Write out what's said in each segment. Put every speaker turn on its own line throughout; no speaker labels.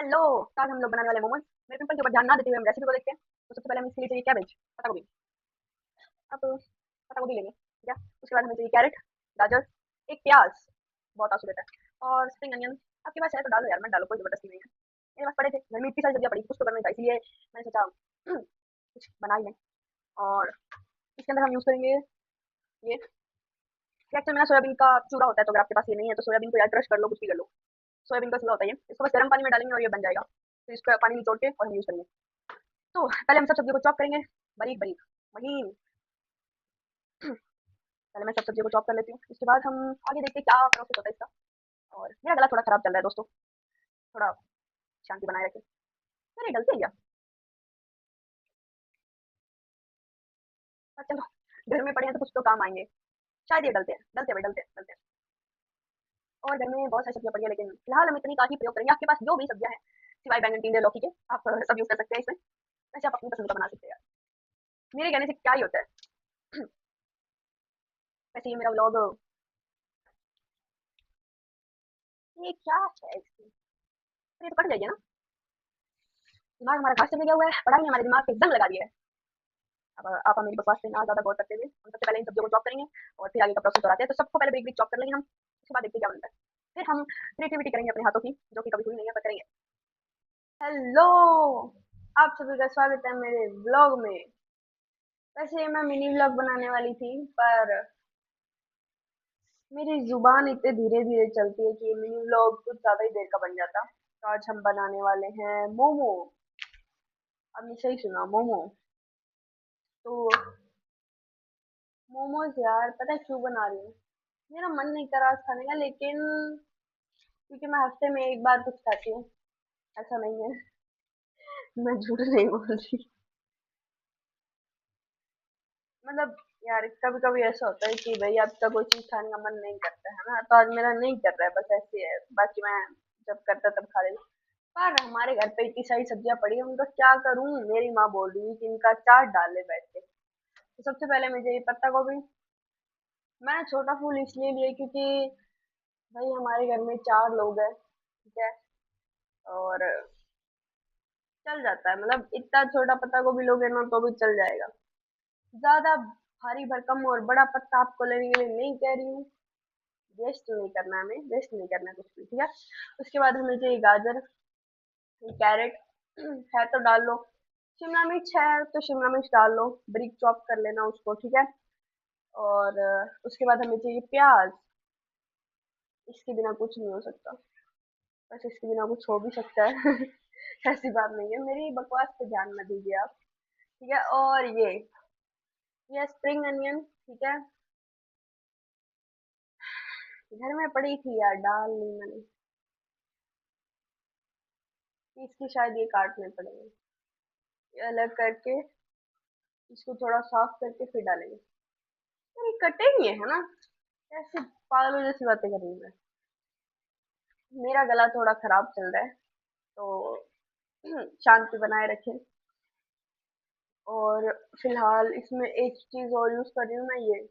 Hello. आज हम लोग बनाने वाले मोमोज। मेरे पिंपल के ऊपर ध्यान ना देते हुए हम रेसिपी को देखते हैं। तो सबसे पहले हमें इसके लिए चाहिए कैबेज, पत्ता गोभी। अब पत्ता गोभी लेंगे, ठीक है। उसके बाद हमें चाहिए कैरेट, गाजर, एक प्याज, बहुत आंसू देता है, और स्प्रिंग अनियन। आपके पास है तो डालो यार, मत डालो, कोई जबरदस्ती नहीं है। मेरे पास पड़े थे घर में, इतनी सारी सब्जियां पड़ी, कुछ तो करना था, इसलिए मैंने सोचा कुछ बना ही लें। और इसके अंदर हम यूज करेंगे ये एक्चुअली में ना सोयाबीन का चूरा होता है, तो अगर आपके पास ये नहीं है तो सोयाबीन को यार क्रश कर लो, कुछ भी कर लो। सोयाबीन का चूरा होता है ये, इसको बस गर्म पानी में डालेंगे और ये बन जाएगा। फिर इसका पानी निचोड़ के और हम यूज करेंगे। तो पहले हम सब सब्जियों को चॉप करेंगे, बारीक बारीक, महीन। पहले मैं सब सब्जियों को चॉप कर लेती हूँ, उसके बाद हम आगे देखते हैं क्या प्रोसेस होता है इसका। और मेरा गला थोड़ा खराब चल रहा है दोस्तों, थोड़ा शांति बनाए रखें। अरे डलते हैं क्या? चलो, घर में पड़े हैं तो कुछ तो काम आएंगे। शायद ये डलते हैं, डलते हैं भाई, डलते हैं, डलते हैं। और घर में बहुत सारी सब्जियां पड़ी है, लेकिन फिलहाल हम इतनी का ही प्रयोग करेंगे। आपके पास जो भी सब्जियां हैं सिवाय बैंगन, टिंडे, लौकी के, आप सब यूज कर सकते हैं इसमें। वैसे आप अपनी पसंद का बना सकते हैं यार, मेरे कहने से क्या ही होता है। वैसे ये मेरा व्लॉग, ये क्या है इसकी, ये तो कट जाएगी ना। दिमाग हमारा घास चलने गया हुआ है, पढ़ाई ने हमारे दिमाग पे जंग लगा दिया है। अब आप मेरी बकवास पे ना ज़्यादा गौर करते हुए हम सबसे पहले इन सब्जियों को चॉप करेंगे और फिर आगे का प्रोसेस और आते हैं। तो सबको पहले ब्रिक ब्रिक चॉप कर लेंगे हम, उसके बाद देखते हैं क्या बनता है। फिर हम क्रिएटिविटी करेंगे अपने हाथों की, जो कि कभी हुई नहीं है, पर करेंगे। हेलो, आप सभी का स्वागत है मेरे व्लॉग में। वैसे मैं मिनी व्लॉग बनाने वाली थी, पर मेरी जुबान इतने धीरे धीरे चलती है कि मिनी व्लॉग कुछ ज्यादा ही देर का बन जाता। तो आज हम बनाने वाले हैं मोमो। आपने सही सुना, मोमो। तो मोमोज यार, पता है क्यों बना रही हूँ? मेरा मन नहीं कर रहा आज खाने का, लेकिन क्योंकि मैं हफ्ते में एक बार कुछ खाती हूँ, ऐसा नहीं है। मैं झूठ नहीं बोल रही। मतलब यार, कभी कभी ऐसा होता है कि भाई आपका कोई चीज खाने का मन नहीं करता है ना, तो आज मेरा नहीं कर रहा है, बस ऐसे है। बाकी मैं जब करता तब खा लेती। पर हमारे घर पे इतनी सारी सब्जियां पड़ी है, उनका क्या करूं? मेरी माँ बोल रही है कि इनका चाट डाले बैठ के। तो सबसे पहले मुझे ये पत्ता गोभी, मैंने छोटा फूल इसलिए लिया क्योंकि भाई हमारे घर में 4 लोग हैं, ठीक है। और चल जाता है, मतलब इतना छोटा पत्ता गोभी लोगे ना तो भी चल जाएगा। ज्यादा भारी भरकम और बड़ा पत्ता आपको लेने के लिए नहीं कह रही हूँ। वेस्ट नहीं करना है, हमें वेस्ट नहीं करना है कुछ भी, ठीक है। उसके बाद हमें चाहिए गाजर, कैरेट है तो डाल लो, शिमला मिर्च है तो शिमला मिर्च डाल लो, ब्रिक चॉप कर लेना उसको, ठीक है। और उसके बाद हमें चाहिए प्याज। इसके बिना कुछ नहीं हो सकता, बस इसके बिना कुछ हो भी सकता है। ऐसी बात नहीं है, मेरी बकवास पे ध्यान मत दीजिए आप, ठीक है। और ये स्प्रिंग अनियन, ठीक है। घर में पड़ी थी यार, डाल ली मैंने। इसकी शायद ये काटने पड़ेंगे, ये अलग करके इसको थोड़ा साफ करके फिर डालेंगे। यार ये कटेंगे है ना, ऐसे पागलों जैसी बातें कर रही हूँ मैं। मेरा गला थोड़ा खराब चल रहा है, तो शांति बनाए रखें। और फिलहाल इसमें एक चीज और यूज कर रही हूँ मैं, ये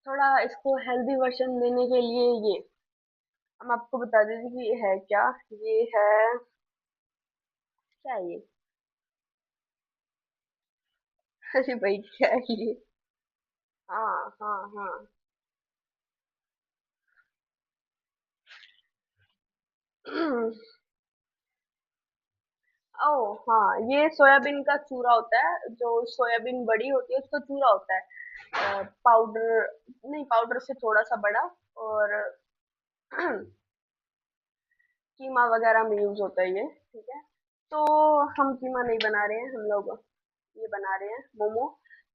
थोड़ा इसको हेल्दी वर्जन देने के लिए ये हम आपको बता देते कि ये है क्या। ये है, क्या है ये? अरे भाई क्या है ये? हाँ हाँ हाँ। ओ हाँ, ये सोयाबीन का चूरा होता है, जो सोयाबीन बड़ी होती है उसका चूरा होता है। पाउडर नहीं, पाउडर से थोड़ा सा बड़ा। और कीमा वगैरह में यूज होता है ये, ठीक है। तो हम कीमा नहीं बना रहे हैं, हम लोग ये बना रहे हैं मोमो।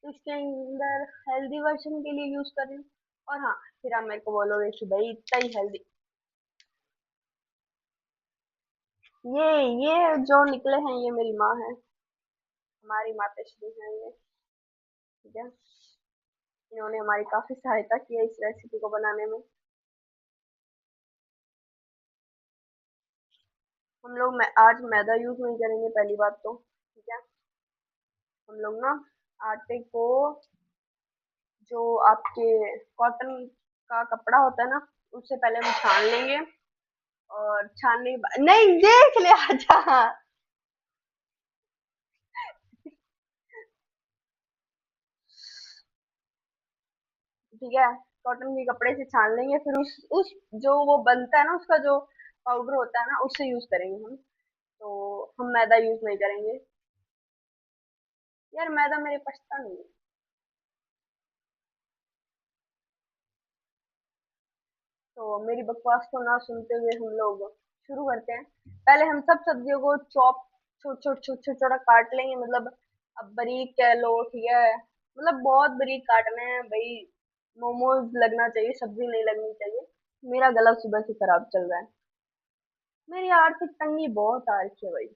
तो इसके अंदर हेल्दी वर्जन के लिए यूज कर रही हूँ। और हाँ, फिर आप मेरे को बोलोगे कि भाई इतना ही हेल्दी। ये जो निकले हैं ये मेरी माँ है, हमारी माताश्री है ये, ठीक है। इन्होंने हमारी काफी सहायता की है इस रेसिपी को बनाने में। हम लोग आज मैदा यूज नहीं करेंगे, पहली बात तो, ठीक है। हम लोग ना आटे को, जो आपके कॉटन का कपड़ा होता है ना, उससे पहले हम छान लेंगे। और छानने के बाद नहीं देख ले आजा। ठीक है, कॉटन के कपड़े से छान लेंगे, फिर उस जो वो बनता है ना, उसका जो पाउडर होता है ना, उससे यूज करेंगे हम। तो हम मैदा यूज नहीं करेंगे। यार मैदा मेरे पछता नहीं है। तो मेरी बकवास को ना सुनते हुए हम लोग शुरू करते हैं। पहले हम सब सब्जियों को चॉप छोट छोट छोट छोट छोटा काट लेंगे, मतलब अब बारीक कह लो, ठीक है, मतलब बहुत बारीक काटना है भाई। मोमोज लगना चाहिए, सब्जी नहीं लगनी चाहिए। मेरा गला सुबह से खराब चल रहा है। मेरी आर्थिक तंगी बहुत आ रही है भाई।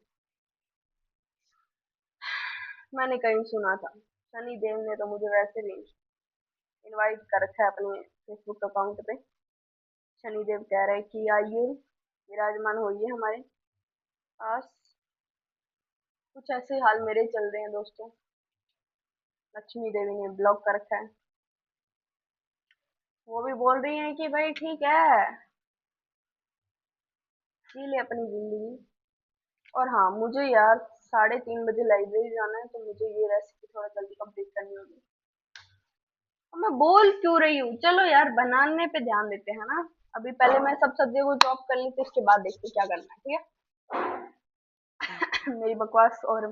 मैंने कहीं सुना था, शनि देव ने तो मुझे वैसे भी इनवाइट कर रखा है अपने फेसबुक अकाउंट पे। शनि देव कह रहे हैं कि आइए, विराजमान होइए हमारे पास। कुछ ऐसे हाल मेरे चल रहे हैं दोस्तों। लक्ष्मी देवी ने ब्लॉक कर रखा है। वो भी बोल रही हैं कि भाई ठीक है, जी ले अपनी जिंदगी। और हाँ, मुझे यार 3:30 बजे लाइब्रेरी जाना है, तो मुझे ये रेसिपी थोड़ा जल्दी कंप्लीट करनी होगी। अब मैं बोल क्यों रही हूँ, चलो यार बनाने पे ध्यान देते हैं ना। अभी पहले मैं सब सब्जियों को चॉप कर ली, तो इसके बाद देखते हैं क्या करना है, ठीक है। मेरी बकवास और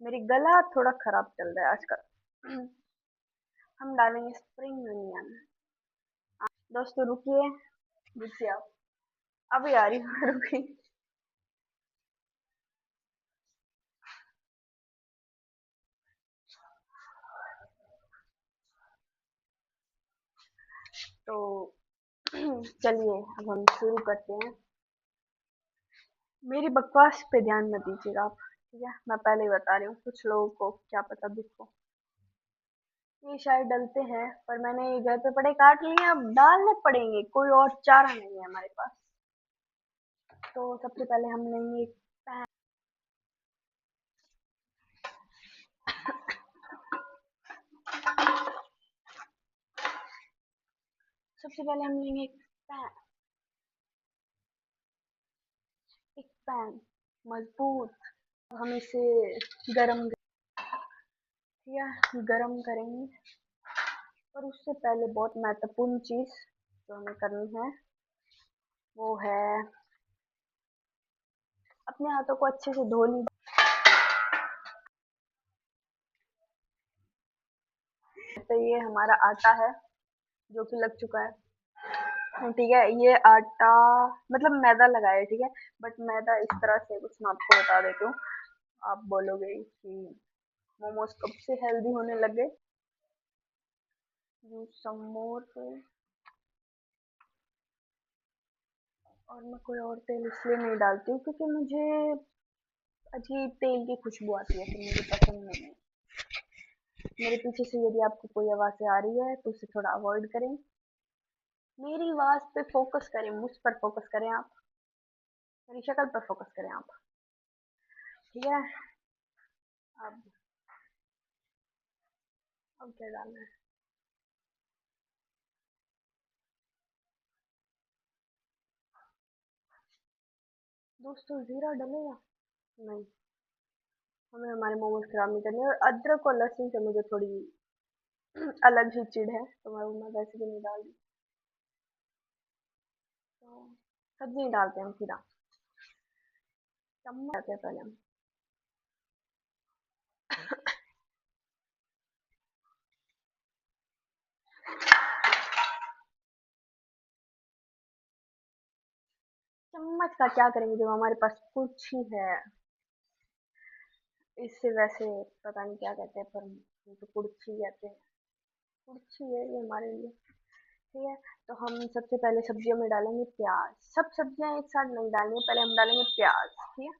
मेरी गला थोड़ा खराब चल रहा है आजकल। हम डालेंगे स्प्रिंग अनियन। दोस्तों रुकिए, रुकिए आप। अभी आ रही हूँ, रुकिए। तो चलिए अब हम शुरू करते हैं। मेरी बकवास पे ध्यान मत दीजिएगा आप, ठीक है, मैं पहले ही बता रही हूँ, कुछ लोगों को क्या पता दुख को। ये शायद डलते हैं, पर मैंने ये घर पे पड़े काट लिए, अब डालने पड़ेंगे, कोई और चारा नहीं है हमारे पास। तो सबसे पहले हम लेंगे एक पैन। सबसे पहले हम लेंगे पैन, एक पैन मजबूत। हम इसे गरम, या गरम करेंगे। और उससे पहले बहुत महत्वपूर्ण चीज जो हमें करनी है, वो है अपने हाथों को अच्छे से धो ली। तो ये हमारा आटा है जो कि लग चुका है। ठीक है, ये आटा मतलब मैदा लगा है, ठीक है। बट मैदा इस तरह से कुछ मैं आपको बता देती हूँ, आप बोलोगे कि मोमोज कब से हेल्दी होने लगे। यूज सम मोर। और मैं कोई और तेल इसलिए नहीं डालती हूँ क्योंकि मुझे अजीब तेल की खुशबू आती है, तो मुझे पसंद नहीं है। मेरे पीछे से यदि आपको कोई आवाज़ें आ रही है तो उसे थोड़ा अवॉइड करें। मेरी आवाज़ पे फोकस करें, मुझ पर फोकस करें आप, मेरी शक्ल पर फोकस करें आप, ठीक है। अब अब क्या डालना है दोस्तों, जीरा डलेगा? नहीं, हमें हमारे मोमोज खराब नहीं करने। और अदरक और लहसुन से मुझे थोड़ी अलग ही चिढ़ है, तो मैं वैसे भी नहीं डाल रही। तो सब्जी नहीं डालते हम सीधा, चम्मच डालते हैं पहले हम। चम्मच का क्या करेंगे जब हमारे पास कुछ ही है। इससे वैसे पता नहीं क्या कहते हैं, पर हम तो कुर्छी कहते हैं। कुर्छी है ये हमारे लिए, ठीक है। तो हम सबसे पहले सब्जियों में डालेंगे प्याज। सब सब्जियां एक साथ नहीं डालेंगे, पहले हम डालेंगे प्याज, ठीक है।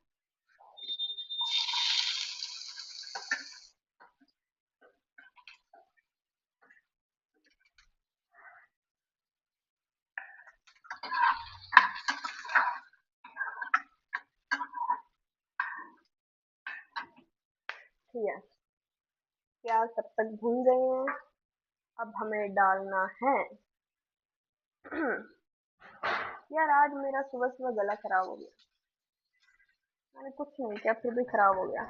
ठीक है, प्याज तब तक भून गए हैं। अब हमें डालना है यार आज मेरा सुबह सुबह गला खराब हो गया। मैंने कुछ नहीं किया फिर भी खराब हो गया।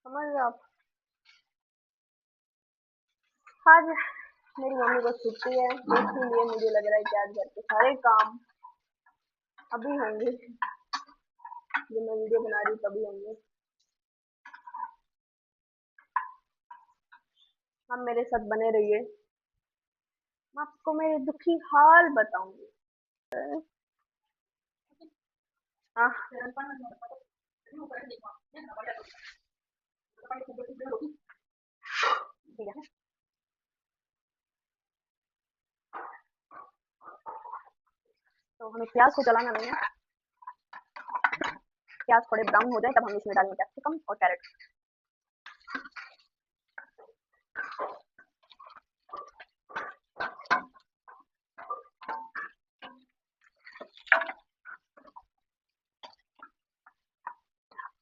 समझ रहे हो आप। आज मेरी मम्मी को छुट्टी है तो इसीलिए मुझे लग रहा है कि आज घर के सारे काम अभी होंगे। जो मैं वीडियो बना रही हूँ तभी होंगे। आप मेरे साथ बने रहिए। मैं आपको मेरे दुखी हाल बताऊंगी। हाँ ठीक है। तो हमें प्याज को चलाना नहीं है। प्याज थोड़े ब्राउन हो जाए तब हम इसमें डालेंगे कैप्सिकम और कैरेट।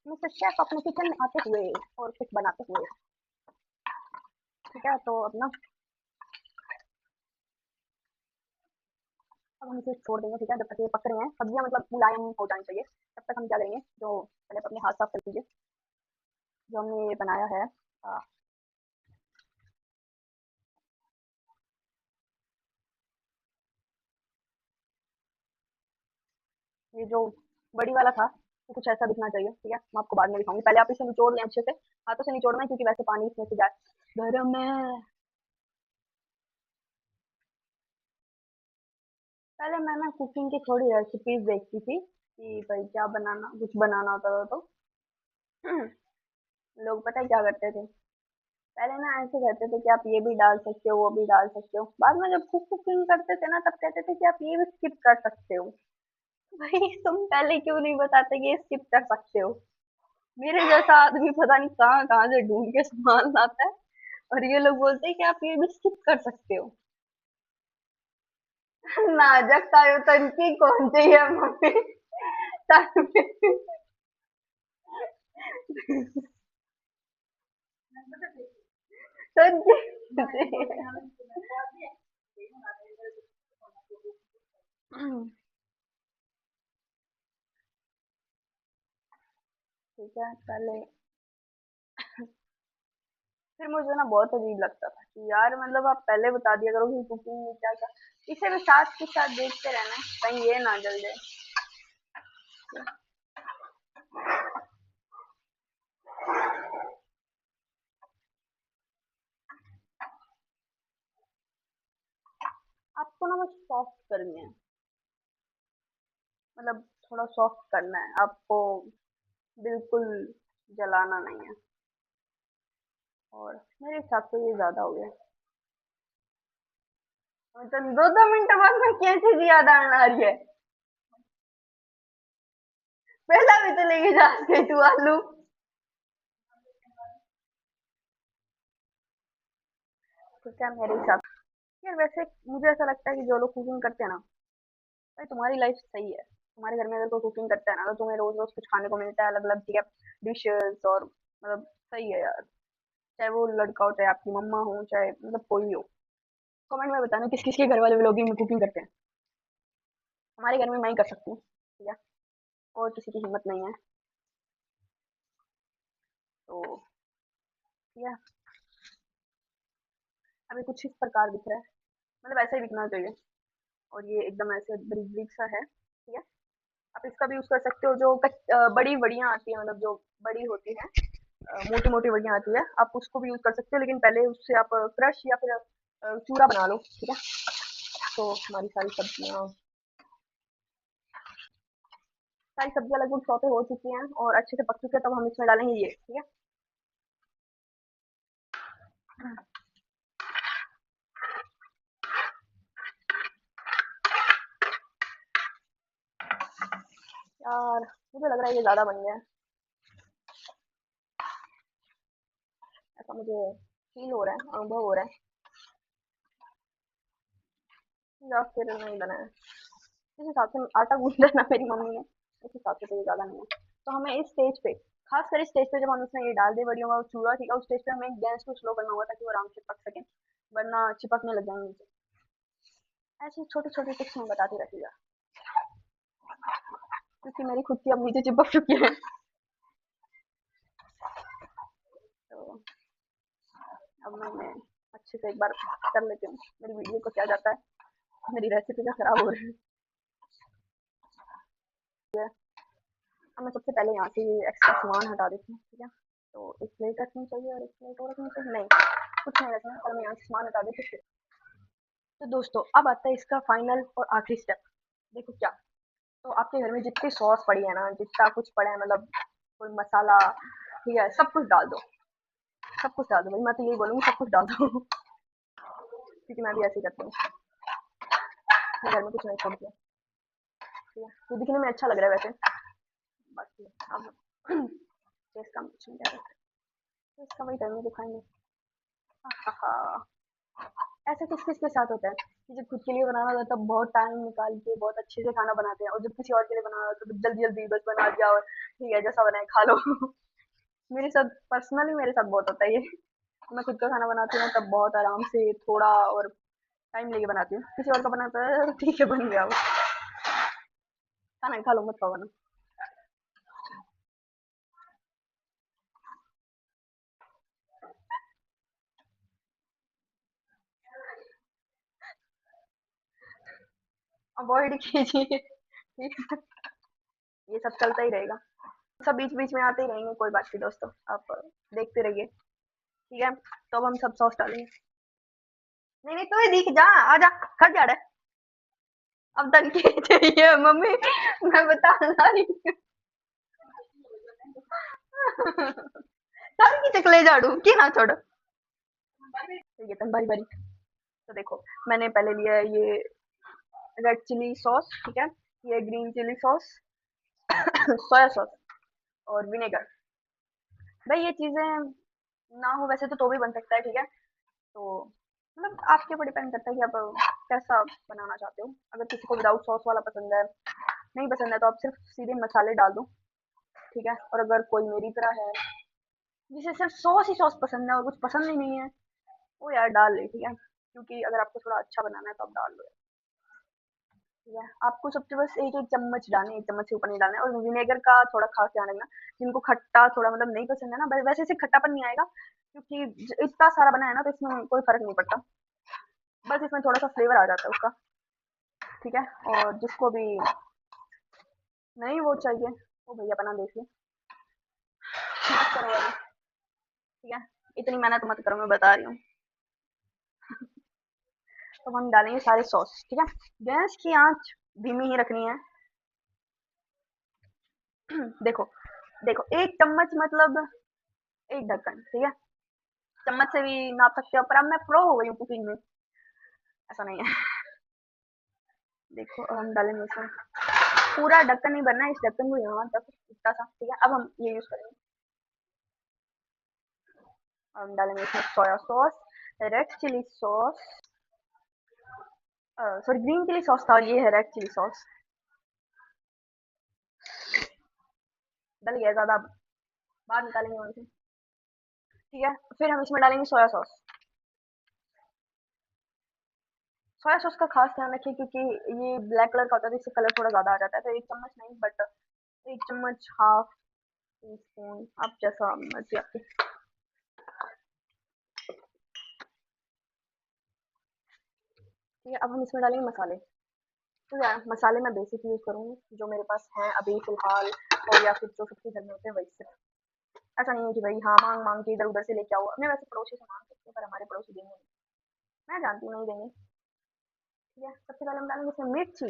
मिस्टर शेफ अपने किचन में आते हुए और कुछ बनाते हुए। ठीक है तो अब ना अब हम इसे छोड़ देंगे। ठीक है जब तक ये पक रहे हैं सब्जियां मतलब मुलायम हो जानी चाहिए तब तक हम क्या करेंगे जो पहले आप अपने हाथ साफ कर लीजिए। जो हमने ये बनाया है आ, ये जो बड़ी वाला था तो कुछ ऐसा दिखना चाहिए। ठीक है मैं आपको बाद में दिखाऊंगी। पहले आप इसे निचोड़ लें अच्छे से। हाथों से निचोड़ना है क्योंकि वैसे पानी इसमें से जाए। गरम है। पहले मैं ना कुकिंग की थोड़ी रेसिपीज देखती थी कि भाई क्या बनाना कुछ बनाना होता था तो लोग पता है क्या करते थे। पहले ना ऐसे कहते थे कि आप ये भी डाल सकते हो वो भी डाल सकते हो। बाद में जब खुद कुकिंग करते थे ना तब कहते थे कि आप ये भी स्किप कर सकते हो। भाई तुम पहले क्यों नहीं बताते कि ये स्किप कर सकते हो। मेरे जैसा आदमी पता नहीं कहाँ कहाँ से ढूंढ के सामान लाता है और ये लोग बोलते हैं कि आप ये भी स्किप कर सकते हो। नाजक तन की कौन सी है मम्मी। तन की ठीक है पहले फिर मुझे ना बहुत अजीब लगता था कि यार मतलब आप पहले बता दिया करो कि कुकिंग में क्या क्या। इसे भी साथ के साथ देखते रहना कहीं ये ना जल जाए। आपको ना बस सॉफ्ट करनी है। मतलब थोड़ा सॉफ्ट करना है आपको। बिल्कुल जलाना नहीं है। और मेरे हिसाब से ये ज्यादा हो गया। मतलब दो दो मिनट बाद में कैसे जी याद आना रही है। पहला भी तो लेके जा रही तू आलू। ठीक है मेरे हिसाब यार वैसे मुझे ऐसा लगता है कि जो लोग कुकिंग करते हैं ना भाई तुम्हारी लाइफ सही है। तुम्हारे घर में अगर कोई कुकिंग करता है ना तो तुम्हें रोज रोज कुछ खाने को मिलता है अलग अलग ठीक है डिशेस और मतलब सही है यार। चाहे वो लड़का हो चाहे आपकी मम्मा हो चाहे मतलब कोई हो। कमेंट में बताना किस किस के घर वाले व्लॉगिंग में कुकिंग करते हैं। हमारे घर में मैं ही कर सकती हूँ ठीक है। और किसी की हिम्मत नहीं है। तो ठीक है अभी कुछ इस प्रकार दिख रहा है। मतलब ऐसा ही दिखना चाहिए। और ये एकदम ऐसे ब्रिक ब्रिक सा है ठीक है। आप इसका भी यूज कर सकते हो जो बड़ी बड़ियाँ आती है मतलब जो बड़ी होती है मोटी मोटी बड़ियाँ आती है आप उसको भी यूज कर सकते हो लेकिन पहले उससे आप क्रश या फिर चूरा बना लो ठीक है। तो हमारी सारी सब्जियां लगभग सौते हो चुकी हैं और अच्छे से पक चुके हैं तब हम इसमें डालेंगे ये ठीक है। यार मुझे लग रहा है ये ज्यादा बन गया है। ऐसा मुझे फील हो रहा है अनुभव हो रहा है। या फिर नहीं बना है। इस हिसाब से आटा गूंदा ना मेरी मम्मी ने उस हिसाब से तो ये ज्यादा नहीं है। तो हमें इस स्टेज पे खासकर इस स्टेज पे जब हम उसमें ये डाल दे बड़ियों का चूड़ा ठीक है उस स्टेज पे हमें गैस को स्लो करना होगा ताकि वो आराम से पक सके वरना चिपकने लग जाएंगे नीचे। ऐसी छोटी छोटी टिप्स मैं बताती रहती है, क्योंकि मेरी खुद की अब नीचे चिपक चुकी है। तो अब मैं अच्छे से एक बार कर लेती हूँ। मेरी वीडियो को क्या जाता है, मेरी रेसिपी का खराब हो रही है। अब मैं सबसे पहले यहाँ से ये एक्स्ट्रा सामान हटा देती हूँ, ठीक है। तो एक प्लेट रखनी चाहिए और एक प्लेट और रखनी चाहिए, नहीं कुछ नहीं रखना, और मैं यहाँ से सामान हटा देती हूँ। तो दोस्तों अब आता है इसका फाइनल और आखिरी स्टेप। देखो क्या, तो आपके घर में जितनी सॉस पड़ी है ना, जितना कुछ पड़ा है, मतलब कोई मसाला, ठीक है, सब कुछ डाल दो। सब कुछ डाल दो भाई, मैं तो यही बोलूँगी, सब कुछ डाल दो। क्योंकि मैं भी ऐसे ही करती हूँ, मैं घर में कुछ नहीं छोड़ती हूँ, ठीक है। ये दिखने में अच्छा लग रहा है वैसे, बाकी अब टेस्ट का कुछ नहीं कह सकते, टेस्ट का वही टाइम में दिखाएंगे। ऐसा किस किस के साथ होता है कि जब खुद के लिए बनाना होता है तब बहुत टाइम निकाल के बहुत अच्छे से खाना बनाते हैं, और जब किसी और के लिए बनाना होता है तो जल्दी जल्दी बस बना दिया और ठीक है जैसा बनाए खा लो। मेरे साथ पर्सनली मेरे साथ बहुत होता है ये। मैं खुद का खाना बनाती हूँ तब बहुत आराम से थोड़ा और टाइम लेके बनाती हूँ, किसी और का बनाता है तो ठीक है बन गया वो, खाना खा लो मत खाओ ना। अवॉइड कीजिए, ठीक है? ये सब चलता ही रहेगा, सब बीच बीच में आते ही रहेंगे, कोई बात नहीं दोस्तों, आप देखते रहिए, ठीक है। तो अब हम सब सॉस डालेंगे। नहीं नहीं, तू ही दिख जा, आजा, खट जा रहा है। अब टंकी चाहिए मम्मी, मैं बता रही हूँ। सारी की चकले झाड़ू की ना छोड़, ठीक है तुम बारी बारी। तो देखो, मैंने पहले लिया है ये रेड चिली सॉस, ठीक है, ये green chilli sauce, soya sauce और विनेगर। भाई ये चीजें ना हो वैसे तो भी बन सकता है, ठीक है। तो मतलब आपके ऊपर डिपेंड करता है कि आप कैसा बनाना चाहते हो। अगर किसी को विदाउट सॉस वाला पसंद है, नहीं पसंद है, तो आप सिर्फ सीधे मसाले डाल दो, ठीक है। और अगर कोई मेरी तरह है जिसे सिर्फ सॉस ही सॉस पसंद है और कुछ पसंद ही नहीं है, वो यार डाल ले, ठीक है, क्योंकि अगर आपको थोड़ा अच्छा बनाना है तो आप डाल लो, ठीक है। आपको सबसे बस एक एक चम्मच डालना है, एक चम्मच से ऊपर नहीं डालना है। और विनेगर का थोड़ा खास ध्यान रखना, जिनको खट्टा थोड़ा मतलब नहीं पसंद है ना, वैसे इसे खट्टापन नहीं आएगा, क्योंकि इतना सारा बना है ना, तो इसमें कोई फर्क नहीं पड़ता, बस इसमें थोड़ा सा फ्लेवर आ जाता है उसका, ठीक है। और जिसको भी नहीं वो चाहिए, वो भैया बना देख ले, मत करो वाला, ठीक है। इतनी मेहनत मत करो, मैं बता रही हूँ। तो हम डालेंगे सारे सॉस, ठीक है। गैस की आंच धीमी ही रखनी है। देखो, देखो एक चम्मच मतलब एक ढक्कन, ठीक है। चम्मच से भी नाप सकते हो, पर अब मैं प्रो हो गई हूँ कुकिंग में, ऐसा नहीं है। देखो अब हम डालेंगे इसमें, पूरा ढक्कन नहीं भरना है, इस ढक्कन को यहाँ तक इतना सा, ठीक है। अब हम ये यूज करेंगे, अब हम डालेंगे इसमें soya sauce, red chilli sauce, sorry green chilli sauce था, और ये है रेड चिली सॉस। डल गया ज्यादा, बाहर निकालेंगे वहां से, ठीक है। फिर हम इसमें डालेंगे सोया सॉस। सोया सॉस का खास ध्यान रखिए, क्योंकि ये ब्लैक कलर का होता है तो इससे कलर थोड़ा ज्यादा आ जाता है, तो एक चम्मच नहीं बट एक चम्मच, हाफ टी स्पून, आप जैसा मर्जी आपकी, ठीक है। अब हम इसमें डालेंगे मसाले। तो यार मसाले मैं बेसिक यूज करूंगी जो मेरे पास हैं अभी फिलहाल, और या फिर जो सबके घर में होते हैं वही से। ऐसा नहीं है कि भाई हाँ मांग मांग के इधर उधर से लेके आओ, अपने वैसे पड़ोसी से मांग सकते हैं, पर हमारे पड़ोसी देंगे नहीं, मैं जानती हूँ नहीं देंगे, ठीक है। सबसे पहले हम डालेंगे इसमें मिर्ची,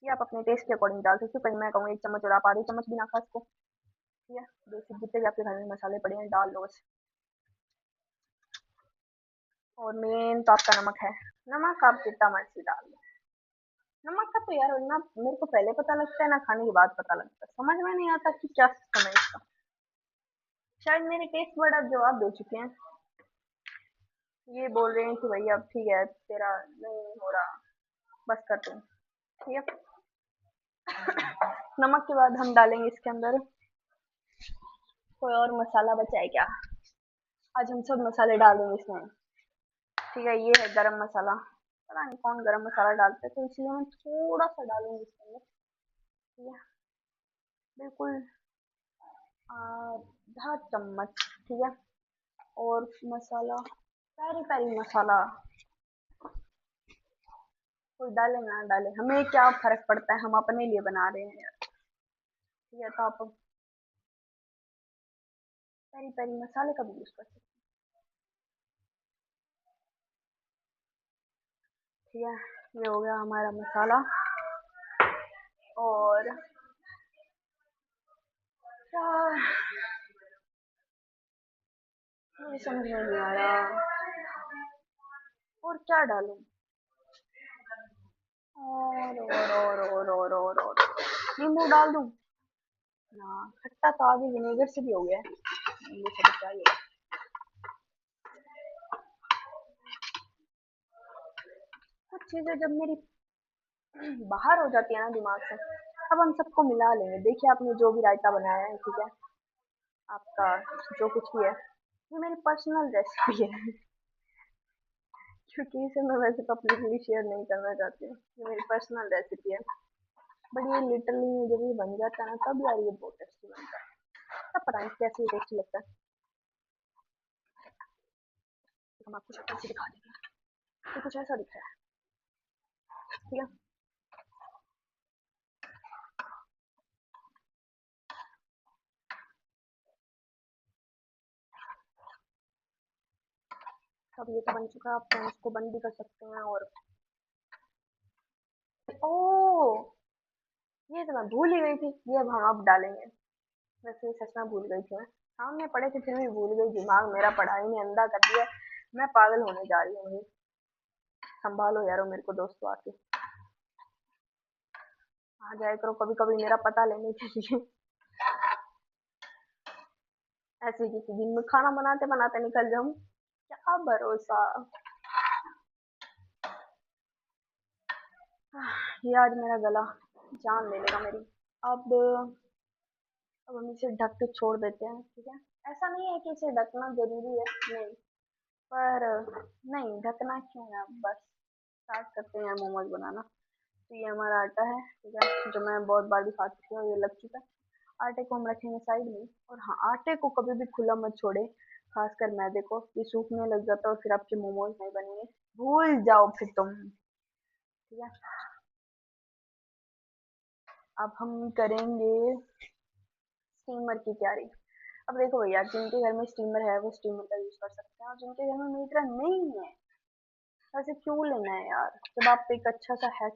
ये आप अपने टेस्ट के अकॉर्डिंग डाल सकते हो, कहीं मैं कहूँ एक चम्मच और आप आधी चम्मच भी ना खा इसको, ठीक है। बेसिक जितने भी आपके घर में मसाले पड़े हैं डाल लो बस। और मेन तो आपका नमक है, नमक आप जितना मर्जी डाल लो। नमक का तो यार ना मेरे को पहले पता लगता है ना खाने के बाद पता लगता है, समझ में नहीं आता कि क्या सिस्टम है इसका। शायद मेरे टेस्ट बड अब जवाब दे चुके हैं, ये बोल रहे हैं कि भैया अब ठीक है तेरा नहीं हो रहा, बस कर तुम, ठीक है। नमक के बाद हम डालेंगे इसके अंदर, कोई और मसाला बचा है क्या, आज हम सब मसाले डाल देंगे इसमें, ठीक है। ये है गरम मसाला, पता नहीं कौन गरम मसाला डालते हैं, तो इसलिए मैं थोड़ा सा डालूंगी इसके अंदर। ठीक है, बिल्कुल आधा चम्मच। ठीक है, और मसाला, पेरी पेरी मसाला, कोई डाले ना डाले, हमें क्या फर्क पड़ता है, हम अपने लिए बना रहे हैं यार। ठीक है, तो आप पेरी पेरी मसाले का भी यूज कर सकते हैं। ठीक है, ये हो गया हमारा मसाला। और क्या, मुझे समझ में नहीं आ रहा और क्या डालूं। और नींबू डाल दूं? ना, खट्टा तो आगे विनेगर से भी हो गया है, नींबू से तो क्या ही होगा। कुछ चीजें जब मेरी बाहर हो जाती है ना दिमाग से, अब हम सबको मिला लेंगे। देखिए आपने जो भी रायता बनाया है, ठीक है, आपका जो कुछ भी है, ये मेरी पर्सनल रेसिपी है। क्योंकि इसे मैं वैसे पब्लिकली शेयर नहीं करना चाहती हूँ, ये मेरी पर्सनल रेसिपी है। बट ये लिटरली जब ये बन जाता है ना, तब यार ये बहुत टेस्टी बनता है। तब पता नहीं कैसे टेस्टी लगता है। हम आपको शक्ल से दिखा देंगे, ये कुछ ऐसा दिख रहा है। ठीक है, अब ये तो बन चुका है, आप चाहे इसको बंद भी कर सकते हैं। और ओ, ये तो मैं भूल ही गई थी, ये अब हम अब डालेंगे। वैसे ये सच में भूल गई थी मैं, सामने पढ़े थे फिर भी भूल गई, दिमाग मेरा पढ़ाई ने अंधा कर दिया। मैं पागल होने जा रही हूँ भाई, संभालो यारो मेरे को दोस्तों आके। आ जाया करो कभी कभी मेरा पता लेने के लिए। ऐसे ही किसी दिन में खाना बनाते बनाते निकल जाऊं, क्या भरोसा। ये आज मेरा गला जान ले लेगा मेरी। अब अब हम इसे ढक के छोड़ देते हैं। ठीक है, ऐसा नहीं है कि इसे ढकना जरूरी है, नहीं, पर नहीं ढकना क्यों है। अब बस स्टार्ट करते हैं मोमोज बनाना। तो ये हमारा आटा है, ठीक है, जो मैं बहुत बार भी खा चुकी हूँ, ये लग चुका है। आटे को हम रखेंगे साइड में। और हाँ, आटे को कभी भी खुला मत छोड़े, खासकर मैदे को, ये सूखने लग जाता है और फिर आपके मोमोज नहीं बनेंगे, भूल जाओ फिर तुम। ठीक है, अब हम करेंगे स्टीमर की तैयारी। अब देखो भैया, जिनके घर में स्टीमर है वो स्टीमर का यूज कर सकते हैं, और जिनके घर में मीटर नहीं है, ऐसे क्यों लेना है यार, जब आप एक अच्छा सा हैक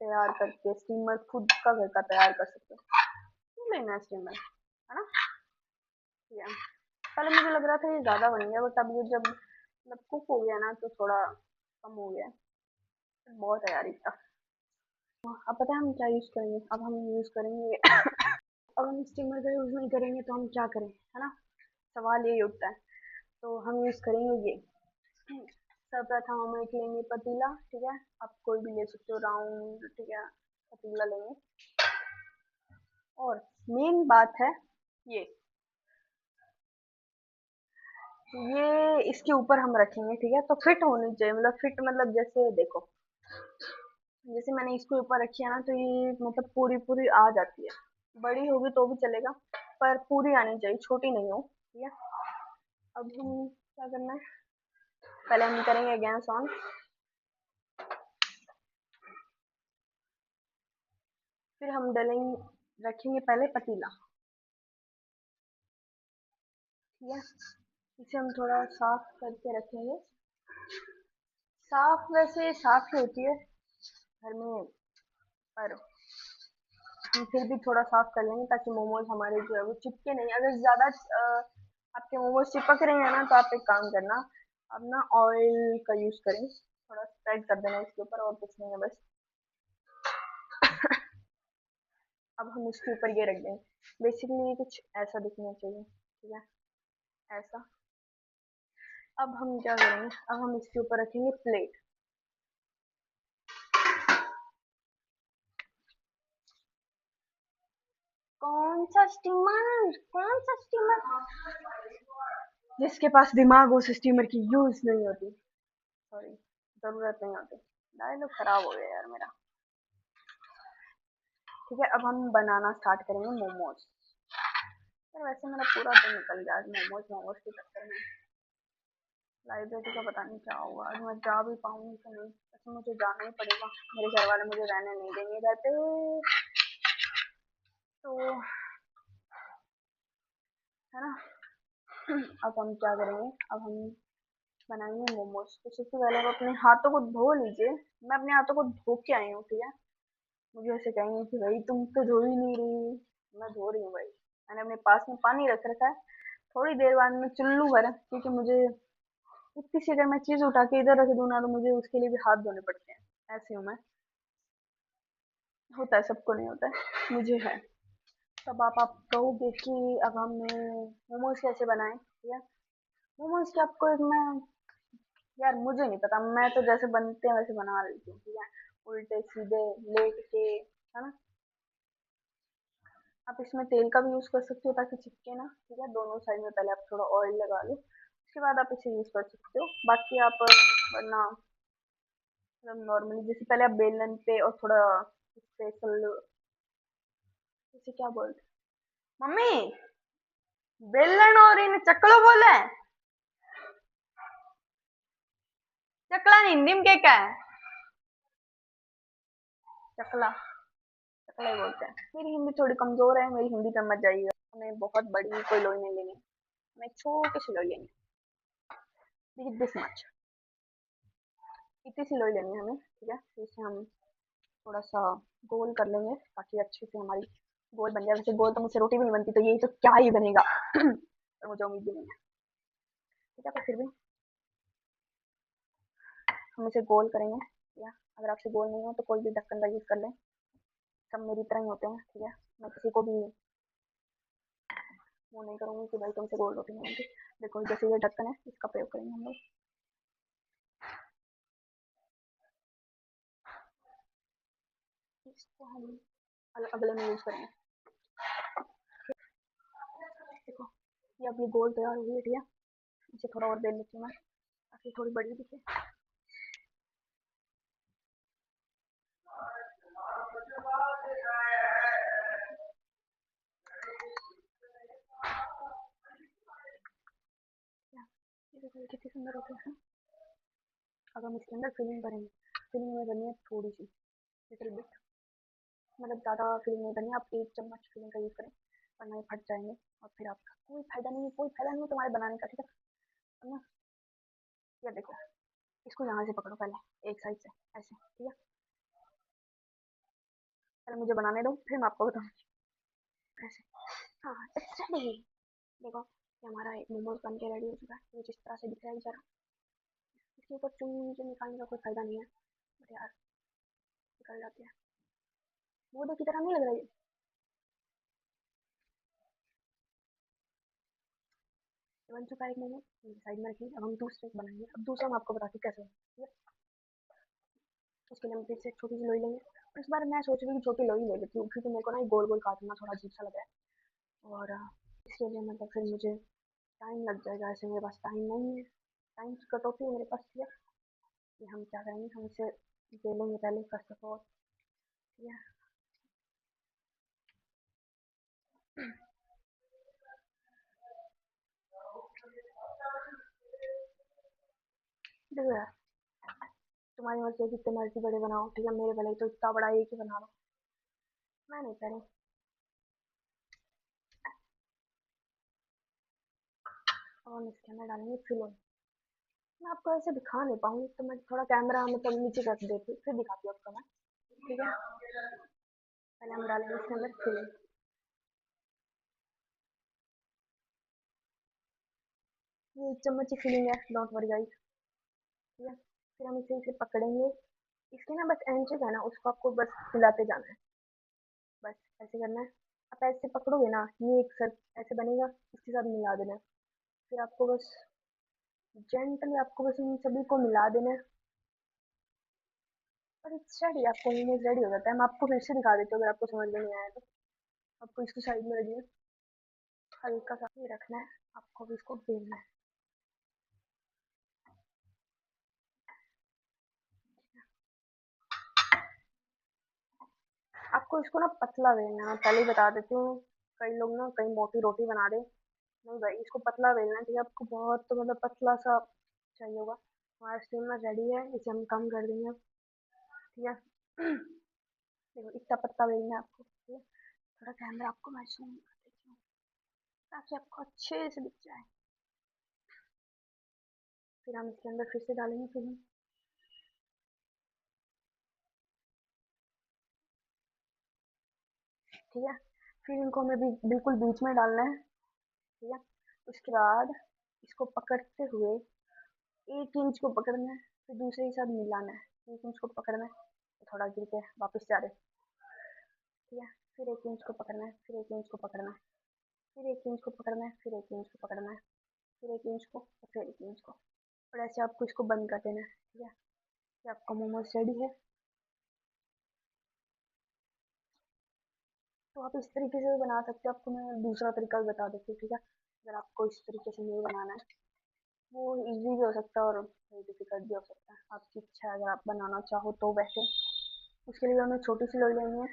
तैयार करके स्टीमर खुद का घर का तैयार कर सकते हो, क्यों लेना है स्टीमर, है ना। या, पहले मुझे लग रहा था ये ज्यादा बन गया, बट अब ये जब मतलब कुक हो गया ना, तो थोड़ा कम हो गया। बहुत है यार इतना। अब पता है हम क्या यूज करेंगे, अब हम यूज करेंगे अब हम स्टीमर का यूज नहीं करेंगे तो हम क्या करें, है ना, सवाल यही उठता है। तो हम यूज करेंगे ये। सर्वप्रथम हम एक लेंगे पतीला, ठीक है, आप कोई भी ले सकते हो राउंड, ठीक है, पतीला लेंगे। और मेन बात है ये ये इसके ऊपर हम रखेंगे, ठीक है, तो फिट होनी चाहिए, मतलब फिट मतलब जैसे देखो, जैसे मैंने इसको ऊपर रखी है ना, तो ये मतलब पूरी पूरी आ जाती है। बड़ी होगी तो भी चलेगा, पर पूरी आनी चाहिए, छोटी नहीं हो। ठीक है, अब हम क्या करना है, पहले हम करेंगे गैस ऑन। फिर हम डालेंगे, रखेंगे पहले पतीला। ठीक है, इसे हम थोड़ा साफ करके रखेंगे। साफ वैसे साफ ही होती है घर में, पर हम फिर भी थोड़ा साफ कर लेंगे ताकि मोमोज हमारे जो है वो चिपके नहीं। अगर ज्यादा आपके मोमोज चिपक रहे हैं ना, तो आप एक काम करना, अब ना ऑयल का यूज करें, थोड़ा स्प्रेड कर देना इसके ऊपर, और कुछ नहीं है बस। अब हम उसके ऊपर ये रख देंगे, बेसिकली ये कुछ ऐसा दिखना चाहिए, ठीक है, ऐसा। अब हम क्या करेंगे, अब हम इसके ऊपर रखेंगे प्लेट। कौन सा स्टीमर, कौन सा स्टीमर, जिसके पास दिमाग हो उस स्टीमर की यूज नहीं होती, सॉरी। जरूरत नहीं होती। डायलॉग खराब हो गया यार मेरा। ठीक है, अब हम बनाना स्टार्ट करेंगे मोमोज। यार वैसे मेरा पूरा दिन निकल गया आज मोमोज मोमोज के चक्कर में। लाइब्रेरी का पता नहीं क्या हुआ, आज मैं जा भी पाऊंगी कि नहीं, वैसे मुझे जाना ही पड़ेगा। मेरे घर वाले मुझे रहने नहीं देंगे घर पे। तो है ना। अब हम क्या करेंगे, अब हम बनाएंगे मोमोज। तो सबसे पहले आप अपने हाथों को धो लीजिए। मैं अपने हाथों को धो के आई हूँ, ठीक है। मुझे ऐसे कहेंगे कि भाई तुम तो धो ही नहीं रही। मैं धो रही हूँ भाई, मैंने अपने पास में पानी रख रखा है। थोड़ी देर बाद में चुल्लू भरा, क्योंकि मुझे इतनी सी अगर मैं चीज उठा के इधर रख दूँ ना, तो मुझे उसके लिए भी हाथ धोने पड़ते हैं। ऐसी हूँ मैं। होता है, सबको नहीं होता है, मुझे है। तब आप कहोगे कि अब हम मोमोज कैसे बनाएं, ठीक है। मोमोज के आपको एक मैं, यार मुझे नहीं पता, मैं तो जैसे बनते हैं वैसे बना लेती हूँ, ठीक है। उल्टे सीधे लेट के, है ना। आप इसमें तेल का भी यूज कर सकते हो ताकि चिपके ना, ठीक है। दोनों साइड में पहले आप थोड़ा ऑयल लगा लो, उसके बाद आप इसे यूज कर सकते हो। बाकी आप वरना मतलब नॉर्मली जैसे पहले आप बेलन पे और थोड़ा स्पेशल, जैसे क्या बोलते हैं मम्मी, बेलन और इन चकलो बोले, चकला नहीं, हिंदी में क्या है। चकला, चकला ही बोलते हैं। मेरी हिंदी थोड़ी कमजोर है, मेरी हिंदी पे मत जाइएगा। हमें बहुत बड़ी कोई लोई नहीं लेनी, हमें छोटी सी लोई लेनी, दिस मच, इतनी सी लोई लेनी है हमें, ठीक है। तो इसे हम थोड़ा सा गोल कर लेंगे ताकि अच्छे से हमारी गोल बन जाए। वैसे गोल तो मुझसे रोटी भी नहीं बनती, तो यही तो क्या ही बनेगा। पर मुझे उम्मीद भी नहीं है, ठीक है। पर फिर भी हम इसे गोल करेंगे, ठीक है। अगर आपसे गोल नहीं हो तो कोई भी ढक्कन का यूज कर लें, सब मेरी तरह ही होते हैं, ठीक है। मैं किसी को भी वो नहीं करूंगी कि भाई तुमसे गोल रोटी नहीं बनती। देखो जैसे ये ढक्कन है, इसका प्रयोग करेंगे हम लोग। इसको हम अगले में यूज करेंगे। देखो ये अब ये गोल तैयार हुई है, ठीक है। इसे थोड़ा और बेल लेती हूँ मैं, ताकि थोड़ी बड़ी दिखे। ये देखो ये कितनी सुंदर होती है। अब हम इसके अंदर फिलिंग भरेंगे। फिलिंग में करनी है थोड़ी सी, लिटिल बिट, मतलब ज़्यादा फिलिंग नहीं करनी है। आप 1 चम्मच फिलिंग का यूज़ करें, वरना ये फट जाएंगे और फिर आपका कोई फायदा नहीं है, कोई फायदा नहीं है तुम्हारे बनाने का, ठीक है ना। ये देखो, इसको यहाँ से पकड़ो पहले, एक साइड से ऐसे, ठीक है। पहले मुझे बनाने दो, फिर मैं आपको बताऊँ। ऐसे, हाँ इट्स रेडी। देखो ये हमारा एक मोमोज बन के रेडी हो चुका है। ये जिस तरह से दिख रहा है जरा, इसके ऊपर चुन से निकालने का कोई फायदा नहीं है, बट यार निकल जाती है। वो की तरह नहीं लग रहा है। बन चुका है एक मोमो, साइड में रखिए। अब हम दूसरे बनाएंगे। अब दूसरा मैं आपको बताती हूँ कैसे होगा, ठीक है। उसके लिए हम फिर से एक छोटी सी लोई लेंगे, और इस बार मैं सोच रही हूँ छोटी लोई ले लेती हूँ, क्योंकि मेरे को ना गोल गोल काटना थोड़ा अजीब सा लग रहा है। और इसके लिए मतलब फिर मुझे टाइम लग जाएगा, ऐसे मेरे पास टाइम नहीं है। टाइम की कटौती है मेरे पास, ठीक है। कि हम क्या करेंगे, हम इसे बेलेंगे पहले फर्स्ट ऑफ ऑल, ठीक है। देखो यार, तुम्हारी मर्जी है, जितने मर्जी बड़े बनाओ, ठीक है। मेरे भले तो इतना बड़ा एक ही बना लो, मैं नहीं कह रही। अब हम इसके अंदर डालेंगे फिलोन। मैं आपको ऐसे दिखा नहीं पाऊंगी, तो मैं थोड़ा कैमरा मतलब नीचे कर देती हूँ, फिर दिखाती हूँ आपको मैं, ठीक है। पहले हम डालेंगे इसके अंदर फिलोन। ये 1 चम्मच की फिलिंग है, डोंट वरी गाइस, ठीक है। फिर हम इसे इसे पकड़ेंगे। इसके ना बस एंचेस है ना, उसको आपको बस हिलाते जाना है, बस ऐसे करना है। आप ऐसे पकड़ोगे ना, ये एक सर ऐसे बनेगा, इसके साथ मिला देना है। फिर आपको बस जेंटली आपको बस इन सभी को मिला देना है, और इट्स रेडी। आपको मोमोज रेडी हो जाता है। मैं आपको फिर से दिखा देती हूँ अगर आपको समझ में नहीं आया तो। आपको इसकी साइड में रखिए, हल्का सा ये रखना है, आपको भी इसको बेलना है। आपको इसको ना पतला बेलना है, पहले ही बता देती हूँ। कई लोग ना कई मोटी रोटी बना दे। नहीं भाई, इसको पतला बेलना है, ठीक है। आपको बहुत तो मतलब पतला सा चाहिए होगा। हमारा स्टीमर रेडी है, इसे हम कम कर देंगे अब, ठीक है। देखो इतना पतला बेलना है आपको, ठीक है। थोड़ा कैमरा आपको मैं zoom कर देती हूँ ताकि आपको अच्छे से दिख जाए। फिर हम इसके अंदर फिर से डालेंगे फिर, ठीक है। फिर इनको हमें भी बिल्कुल बीच में डालना है, ठीक है। उसके बाद इसको पकड़ते हुए एक इंच को पकड़ना है, फिर दूसरे के साथ मिलाना है। एक इंच को पकड़ना है, थोड़ा गिर के वापस जा रहे, ठीक है। फिर एक इंच को पकड़ना है, फिर एक इंच को पकड़ना है, फिर एक इंच को पकड़ना है, फिर एक इंच को पकड़ना है, फिर एक इंच को, फिर एक इंच को, और ऐसे आपको इसको बंद कर देना है, ठीक है। ये आपका मोमोज रेडी है। तो आप इस तरीके से भी बना सकते हो, आपको मैं दूसरा तरीका भी बता देती हूँ, ठीक है। अगर आपको इस तरीके से नहीं बनाना है, वो इजी भी हो सकता है और डिफिकल्ट भी हो सकता है, आपकी इच्छा है अगर आप बनाना चाहो तो। वैसे उसके लिए हमें छोटी सी लोई लेनी है।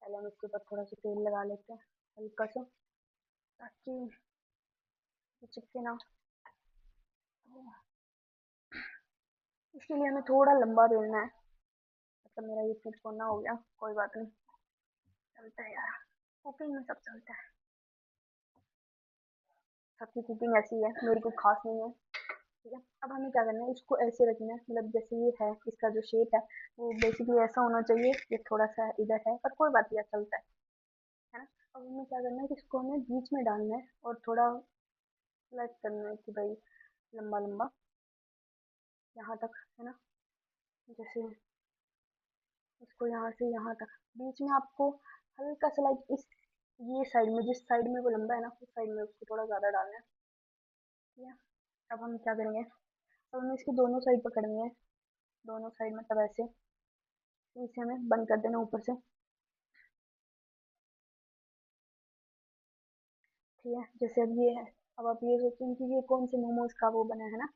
पहले हम इसके ऊपर थोड़ा सा तेल लगा लेते हैं, हल्का सा, ताकि ये चिपके ना। तो इसके लिए हमें थोड़ा लंबा बेलना है। मतलब मेरा ये फिर कोना हो गया, कोई बात नहीं, चलता है यार, कुकिंग में सब चलता है। सबकी कुकिंग ऐसी है, मेरी कुछ खास नहीं है, ठीक है। अब हमें क्या करना है, इसको ऐसे रखना है, मतलब जैसे ये है, इसका जो शेप है वो बेसिकली ऐसा होना चाहिए। ये थोड़ा सा इधर है पर कोई बात नहीं, चलता है ना। अब हमें क्या करना है कि इसको हमें बीच में डालना है और थोड़ा सेलेक्ट करना है कि भाई लंबा लंबा यहाँ तक, है ना। जैसे इसको यहाँ से यहाँ तक, बीच में आपको हल्का सा लाइक इस ये साइड में, जिस साइड में वो लंबा है ना उस साइड में उसको थोड़ा ज़्यादा डालना है, ठीक है। अब हम क्या करेंगे, अब हमें इसकी दोनों साइड पकड़नी है, दोनों साइड मतलब ऐसे, इसे हमें बंद कर देना ऊपर से, ठीक है। जैसे अब ये है, अब आप ये सोचें कि ये कौन से मोमोज का वो बना है ना,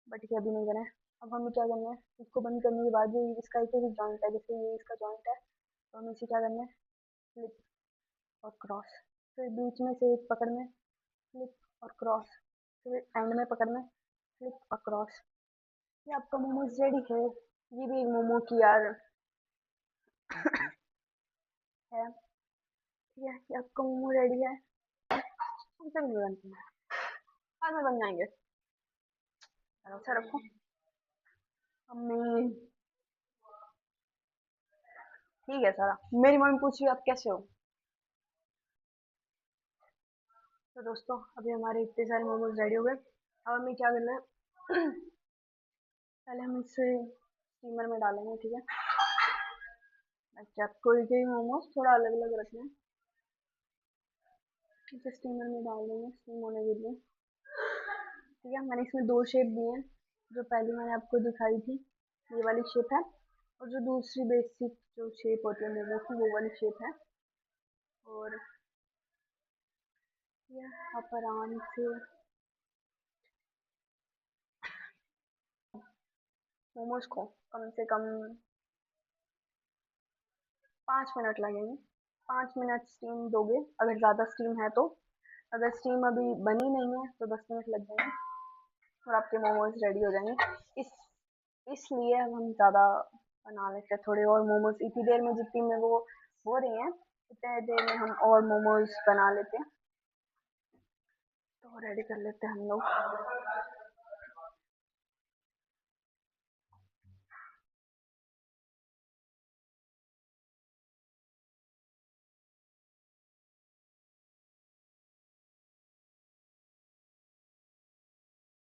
बट ये अभी नहीं बना है। अब हमें क्या करना है, इसको बंद करने के बाद जो इसका एक जॉइंट है, जैसे ये इसका जॉइंट है, तो हमें इसे क्या करना है, फ्लिप और क्रॉस, फिर बीच में से एक पकड़ना है, फ्लिप और क्रॉस, फिर एंड में पकड़ना है, फ्लिप और क्रॉस। ये आपका मोमोज रेडी है। ये भी एक मोमो की यार है, ठीक है। ये आपका मोमो रेडी है, हमसे भी नहीं बनती है, बाद में बन जाएंगे। अच्छा रखो मम्मी, ठीक है सारा। मेरी मम्मी पूछ रही है आप कैसे हो। तो दोस्तों अभी हमारे इतने सारे मोमोज रेडी हो गए। अब हमें क्या करना है पहले हम इसे स्टीमर में डालेंगे, ठीक है। अच्छा, कोई कोई मोमोज थोड़ा अलग अलग रखना है। इसे स्टीमर में डाल देंगे स्टीम होने के लिए, ठीक है। मैंने इसमें दो शेप दी हैं, जो पहली मैंने आपको दिखाई थी ये वाली शेप है, और जो दूसरी बेसिक जो शेप होती है मोमो की वो वाली शेप है। और ये आप आराम से मोमोज को कम से कम 5 मिनट लगेंगे, 5 मिनट स्टीम दोगे अगर ज़्यादा स्टीम है तो। अगर स्टीम अभी बनी नहीं है तो 10 मिनट लग जाएंगे और आपके मोमोज रेडी हो जाएंगे। इस इसलिए अब हम ज़्यादा बना लेते हैं, थोड़े और मोमोज इतनी देर में जितनी में वो हो रही हैं उतने देर में हम और मोमोज बना लेते हैं। तो रेडी कर लेते हैं हम लोग।